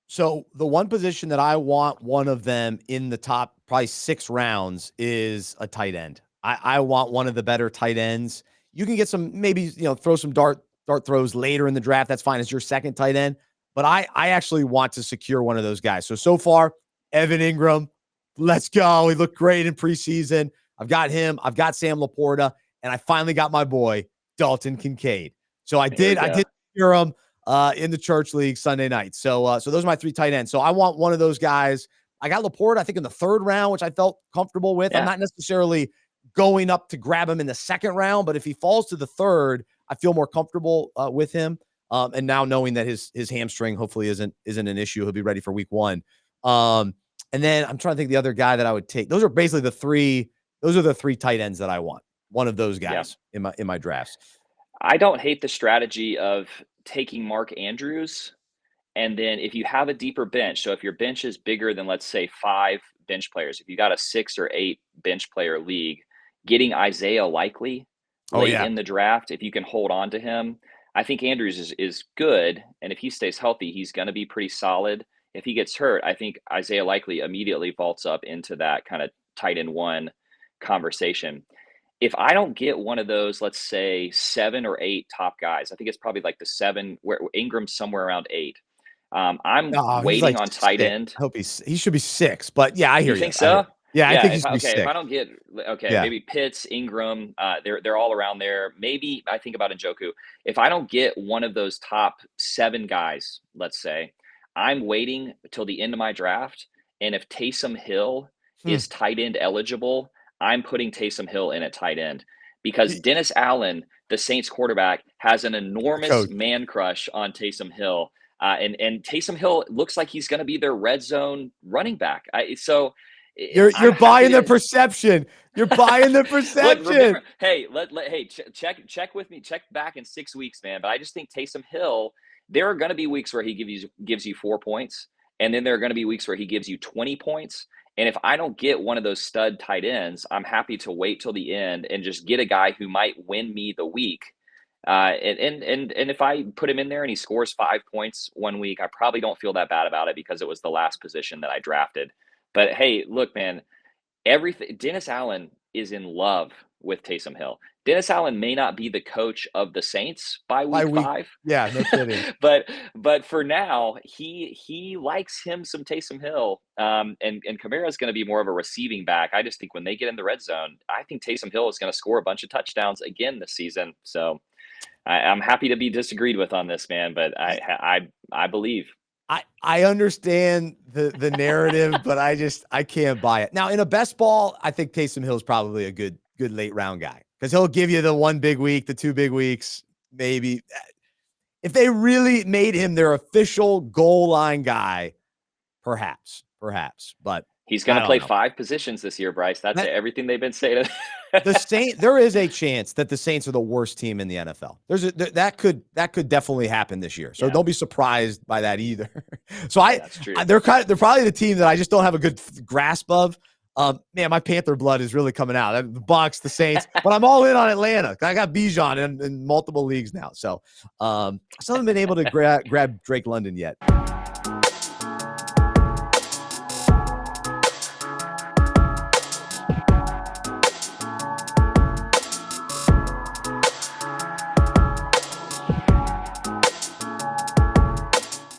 So the one position that I want one of them in the top probably 6 rounds is a tight end. I want one of the better tight ends. You can get some, maybe, throw some dart throws later in the draft. That's fine as your second tight end. But I actually want to secure one of those guys. So far, Evan Ingram, let's go. He looked great in preseason. I've got him. I've got Sam Laporta, and I finally got my boy Dalton Kincaid. So I did secure him in the church league Sunday night. So those are my 3 tight ends. So I want one of those guys. I got Laporta, I think, in the 3rd round, which I felt comfortable with. Yeah. I'm not necessarily going up to grab him in the 2nd round, but if he falls to the 3rd, I feel more comfortable with him. And now knowing that his hamstring hopefully isn't an issue, he'll be ready for week 1. And then I'm trying to think the other guy that I would take. Those are basically the 3. Those are the 3 tight ends that I want. One of those guys in my drafts. I don't hate the strategy of taking Mark Andrews. And then if you have a deeper bench, so if your bench is bigger than, let's say, 5 bench players, if you got a 6 or 8 bench player league, getting Isaiah Likely late in the draft, if you can hold on to him, I think Andrews is good. And if he stays healthy, he's going to be pretty solid. If he gets hurt, I think Isaiah Likely immediately vaults up into that kind of tight end 1 conversation. If I don't get one of those, let's say 7 or 8 top guys, I think it's probably like the 7, where Ingram's somewhere around 8. I'm waiting on tight 6. end. I hope he should be 6, but yeah, I hear you. You think so? Yeah, I think he should be okay, 6. if I don't get maybe Pitts, Ingram, they're all around there. Maybe I think about Njoku. If I don't get one of those top 7 guys, let's say, I'm waiting till the end of my draft, and if Taysom Hill is tight end eligible, I'm putting Taysom Hill in at tight end, because Dennis Allen, the Saints quarterback, has an enormous man crush on Taysom Hill. And Taysom Hill looks like he's going to be their red zone running back. You're buying the perception. You're buying the perception. Look, remember, hey, check with me. Check back in 6 weeks, man. But I just think Taysom Hill, there are going to be weeks where he gives you 4 points, and then there are going to be weeks where he gives you 20 points. And if I don't get one of those stud tight ends, I'm happy to wait till the end and just get a guy who might win me the week. And if I put him in there and he scores 5 points 1 week, I probably don't feel that bad about it, because it was the last position that I drafted. But hey, look, man, Dennis Allen is in love with Taysom Hill. Dennis Allen may not be the coach of the Saints by week 5. Yeah, no kidding. but for now, he likes him some Taysom Hill. And Kamara is going to be more of a receiving back. I just think when they get in the red zone, I think Taysom Hill is going to score a bunch of touchdowns again this season. So I'm happy to be disagreed with on this, man, but I believe. I understand the narrative, but I can't buy it. Now, in a best ball, I think Taysom Hill is probably a good late round guy, because he'll give you the 1 big week, the 2 big weeks, maybe. If they really made him their official goal line guy, perhaps. But he's going to play 5 positions this year, Bryce. That's everything they've been saying. There is a chance that the Saints are the worst team in the NFL. That could definitely happen this year. So don't be surprised by that either. So that's true. They're probably the team that I just don't have a good grasp of. Man, my Panther blood is really coming out. The Bucs, the Saints, but I'm all in on Atlanta. I got Bijan in multiple leagues now. So I still haven't been able to grab Drake London yet.